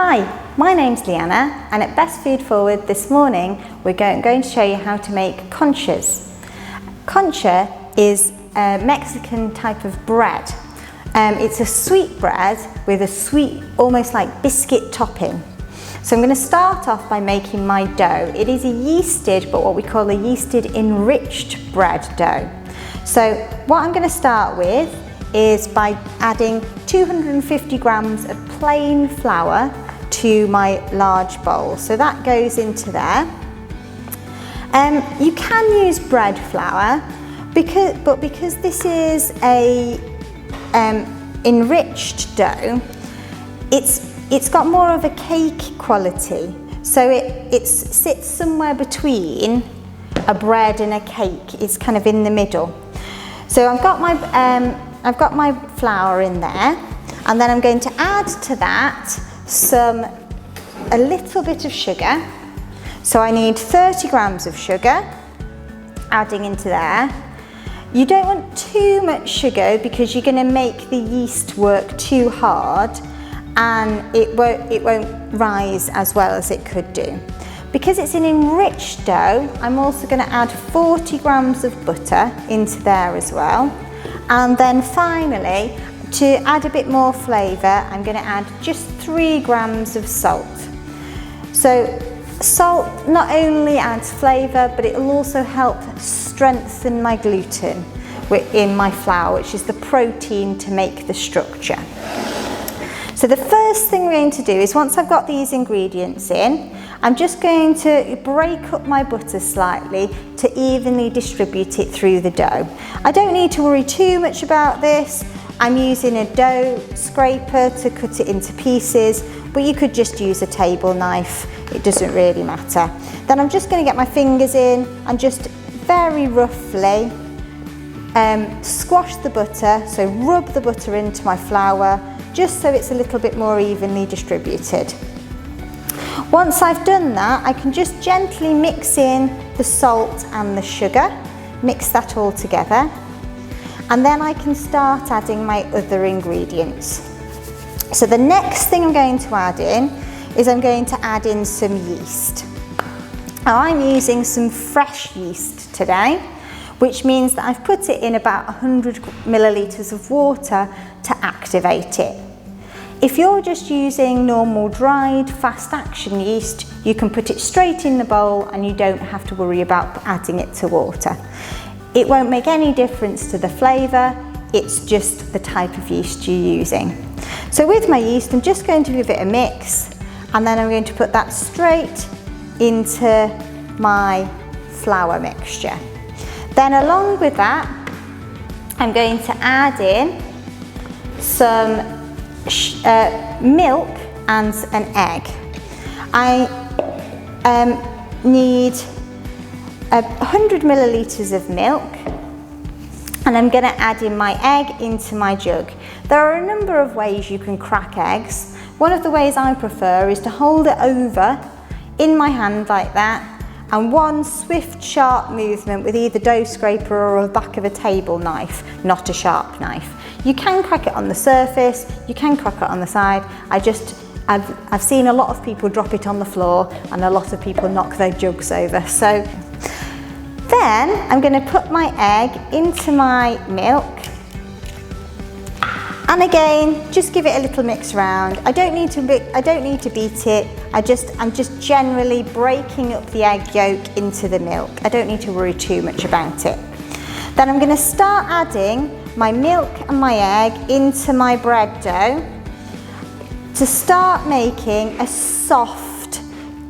Hi, my name's Leanna, and at Best Food Forward this morning we're going to show you how to make conchas. Concha is a Mexican type of bread. It's a sweet bread with a sweet, almost like biscuit topping. So I'm going to start off by making my dough. It is a yeasted, but what we call a yeasted enriched bread dough. So what I'm going to start with is by adding 250 grams of plain flour to my large bowl. So that goes into there. You can use bread flour, but because this is a enriched dough, it's got more of a cake quality. So it sits somewhere between a bread and a cake. It's kind of in the middle. So I've got my flour in there, and then I'm going to add to that a little bit of sugar. So I need 30 grams of sugar, adding into there. You don't want too much sugar because you're going to make the yeast work too hard, and it won't rise as well as it could do. Because it's an enriched dough, I'm also going to add 40 grams of butter into there as well. And then finally, to add a bit more flavour, I'm going to add just 3 grams of salt. So salt not only adds flavour, but it will also help strengthen my gluten in my flour, which is the protein to make the structure. So the first thing we're going to do is, once I've got these ingredients in, I'm just going to break up my butter slightly to evenly distribute it through the dough. I don't need to worry too much about this. I'm using a dough scraper to cut it into pieces, but you could just use a table knife. It doesn't really matter. Then I'm just going to get my fingers in and just very roughly squash the butter, so rub the butter into my flour, just so it's a little bit more evenly distributed. Once I've done that, I can just gently mix in the salt and the sugar, mix that all together, and then I can start adding my other ingredients. So the next thing I'm going to add in is I'm going to add in some yeast. Now I'm using some fresh yeast today, which means that I've put it in about 100 millilitres of water to activate it. If you're just using normal dried fast action yeast, you can put it straight in the bowl and you don't have to worry about adding it to water. It won't make any difference to the flavour, it's just the type of yeast you're using. So with my yeast, I'm just going to give it a mix, and then I'm going to put that straight into my flour mixture. Then along with that, I'm going to add in some milk and an egg. I need 100 millilitres of milk, and I'm going to add in my egg into my jug. There are a number of ways you can crack eggs. One of the ways I prefer is to hold it over in my hand like that, and one swift, sharp movement with either dough scraper or the back of a table knife, not a sharp knife. You can crack it on the surface, you can crack it on the side. I've seen a lot of people drop it on the floor, and a lot of people knock their jugs over. So then I'm going to put my egg into my milk, and again just give it a little mix around. I don't need to beat it. I'm just generally breaking up the egg yolk into the milk. I don't need to worry too much about it. Then I'm going to start adding my milk and my egg into my bread dough to start making a soft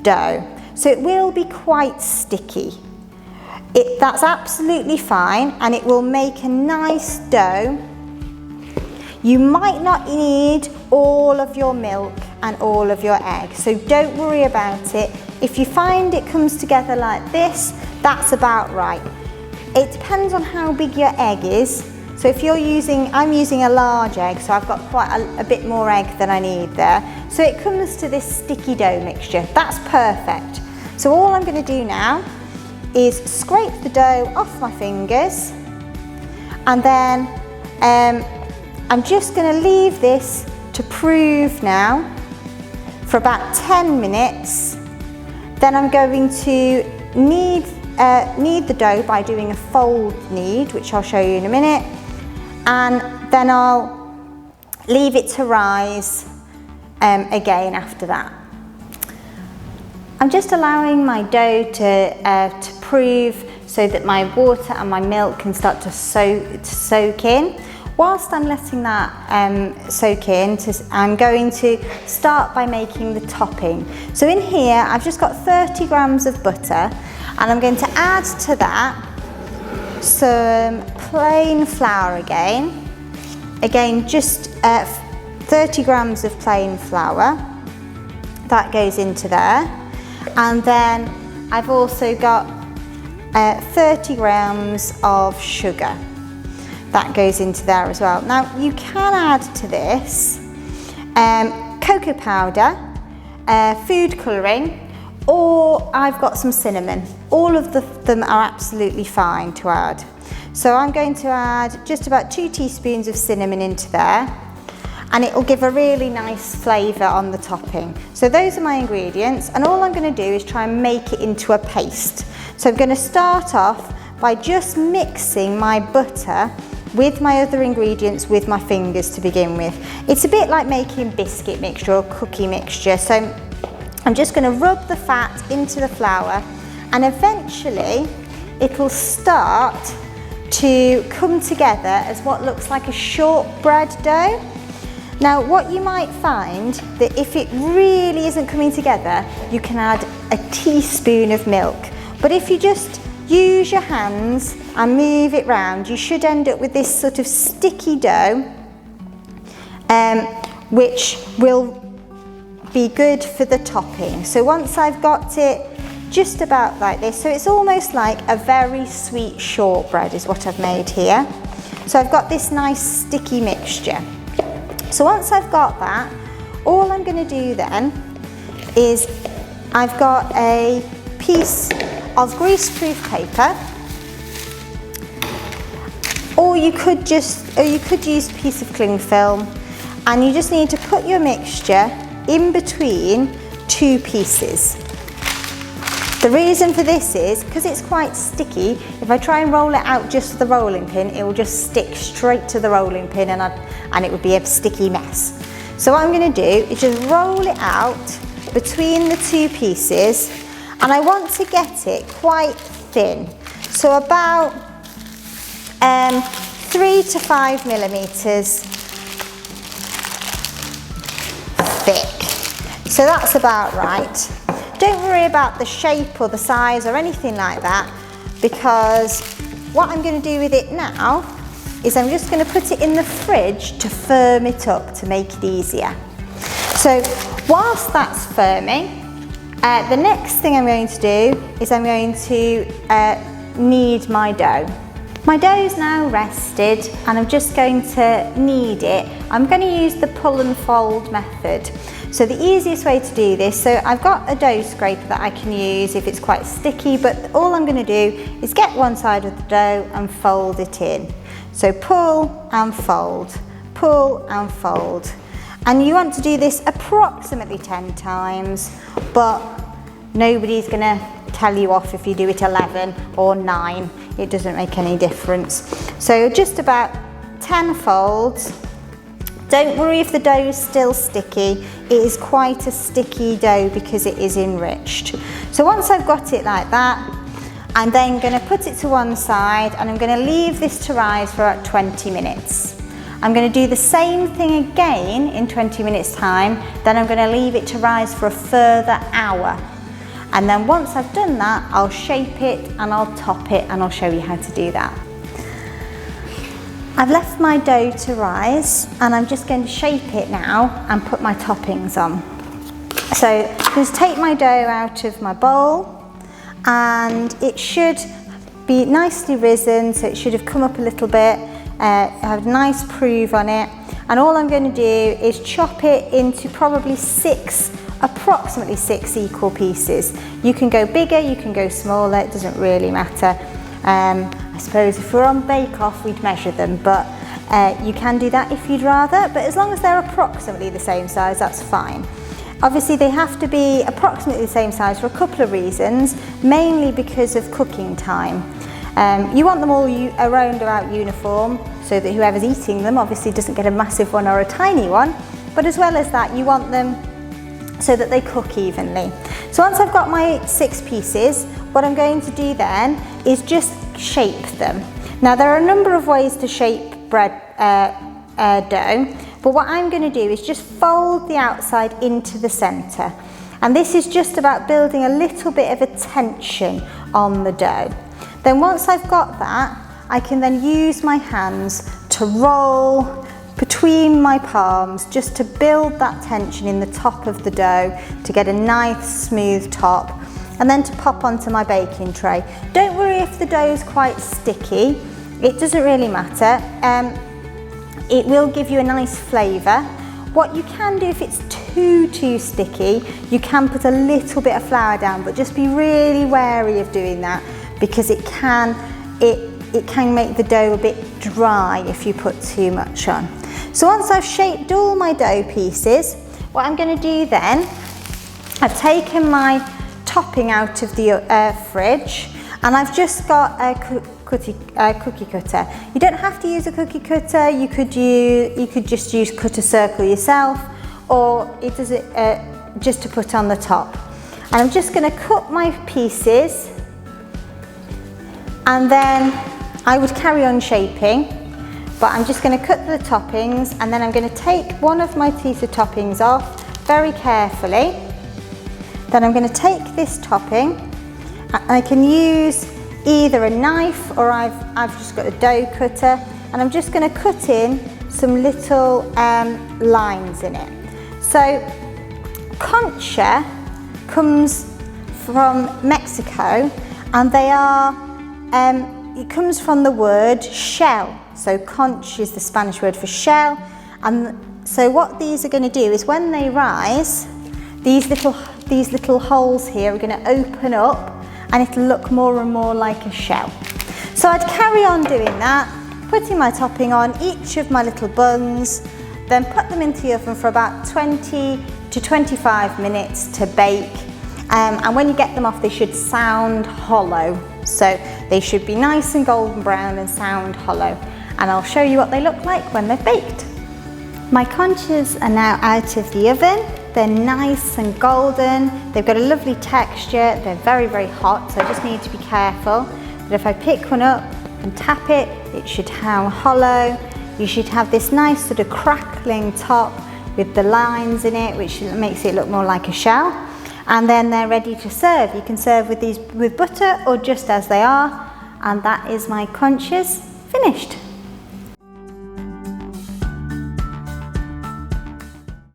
dough. So it will be quite sticky. That's absolutely fine, and it will make a nice dough. You might not need all of your milk and all of your egg, so don't worry about it. If you find it comes together like this, that's about right. It depends on how big your egg is. So if I'm using a large egg, so I've got quite a bit more egg than I need there. So it comes to this sticky dough mixture. That's perfect. So all I'm going to do now is scrape the dough off my fingers, and then I'm just going to leave this to prove now for about 10 minutes. Then I'm going to knead the dough by doing a fold knead, which I'll show you in a minute, and then I'll leave it to rise again after that. I'm just allowing my dough to prove so that my water and my milk can start to soak in. Whilst I'm letting that soak in, I'm going to start by making the topping. So in here I've just got 30 grams of butter, and I'm going to add to that some plain flour again. Again, just 30 grams of plain flour. That goes into there. And then I've also got 30 grams of sugar. That goes into there as well. Now you can add to this cocoa powder, food colouring, or I've got some cinnamon. All of them are absolutely fine to add. So I'm going to add just about 2 teaspoons of cinnamon into there, and it will give a really nice flavour on the topping. So those are my ingredients, and all I'm going to do is try and make it into a paste. So I'm going to start off by just mixing my butter with my other ingredients with my fingers to begin with. It's a bit like making biscuit mixture or cookie mixture. So I'm just going to rub the fat into the flour, and eventually it will start to come together as what looks like a shortbread dough. Now what you might find that if it really isn't coming together, you can add a teaspoon of milk. But if you just use your hands and move it round, you should end up with this sort of sticky dough, which will be good for the topping. So once I've got it just about like this, so it's almost like a very sweet shortbread is what I've made here. So I've got this nice sticky mixture. So once I've got that, all I'm going to do then is I've got a piece of greaseproof paper, or you could use a piece of cling film, and you just need to put your mixture in between 2 pieces. The reason for this is because it's quite sticky. If I try and roll it out just with the rolling pin, it will just stick straight to the rolling pin, and it would be a sticky mess. So what I'm going to do is just roll it out between the 2 pieces, and I want to get it quite thin. So about 3 to 5 millimeters thick. So that's about right. Don't worry about the shape or the size or anything like that, because what I'm going to do with it now is I'm just going to put it in the fridge to firm it up, to make it easier. So whilst that's firming, the next thing I'm going to do is I'm going to knead my dough. My dough is now rested, and I'm just going to knead it. I'm going to use the pull and fold method. So the easiest way to do this, so I've got a dough scraper that I can use if it's quite sticky, but all I'm going to do is get one side of the dough and fold it in. So pull and fold, pull and fold. And you want to do this approximately 10 times, but nobody's going to tell you off if you do it 11 or 9. It doesn't make any difference. So just about 10 folds. Don't worry if the dough is still sticky. It is quite a sticky dough because it is enriched. So once I've got it like that, I'm then going to put it to one side, and I'm going to leave this to rise for about 20 minutes. I'm going to do the same thing again in 20 minutes time, then I'm going to leave it to rise for a further hour. And then once I've done that, I'll shape it and I'll top it, and I'll show you how to do that. I've left my dough to rise, and I'm just going to shape it now and put my toppings on. So just take my dough out of my bowl, and it should be nicely risen, so it should have come up a little bit, have a nice prove on it. And all I'm going to do is chop it into probably approximately 6 equal pieces. You can go bigger, you can go smaller, it doesn't really matter. I suppose if we're on Bake Off, we'd measure them, but you can do that if you'd rather, but as long as they're approximately the same size, that's fine. Obviously they have to be approximately the same size for a couple of reasons, mainly because of cooking time. You want them all around about uniform so that whoever's eating them obviously doesn't get a massive one or a tiny one, but as well as that you want them so that they cook evenly. So once I've got my 6 pieces, what I'm going to do then is just shape them. Now there are a number of ways to shape bread dough, but what I'm going to do is just fold the outside into the centre, and this is just about building a little bit of a tension on the dough. Then once I've got that, I can then use my hands to roll between my palms just to build that tension in the top of the dough to get a nice smooth top, and then to pop onto my baking tray. Don't worry if the dough is quite sticky, it doesn't really matter. It will give you a nice flavour. What you can do if it's too sticky, you can put a little bit of flour down, but just be really wary of doing that because it can make the dough a bit dry if you put too much on. So once I've shaped all my dough pieces, what I'm going to do then, I've taken my topping out of the fridge, and I've just got a cookie cutter. You don't have to use a cookie cutter. You could just use cut a circle yourself, or it does it just to put on the top. And I'm just going to cut my pieces, and then I would carry on shaping, but I'm just going to cut the toppings, and then I'm going to take one of my piece of toppings off very carefully. Then I'm going to take this topping. I can use either a knife or I've just got a dough cutter, and I'm just going to cut in some little lines in it. So Concha comes from Mexico, and they are, it comes from the word shell. So conch is the Spanish word for shell, and so what these are going to do is when they rise, these little holes here are going to open up, and it'll look more and more like a shell. So I'd carry on doing that, putting my topping on each of my little buns, then put them into the oven for about 20 to 25 minutes to bake. And when you get them off, they should sound hollow. So they should be nice and golden brown and sound hollow. And I'll show you what they look like when they're baked. My conchas are now out of the oven. They're nice and golden. They've got a lovely texture. They're very hot, so I just need to be careful that if I pick one up and tap it, it should sound hollow. You should have this nice sort of crackling top with the lines in it, which makes it look more like a shell. And then they're ready to serve. You can serve with these with butter or just as they are. And that is my conchas finished.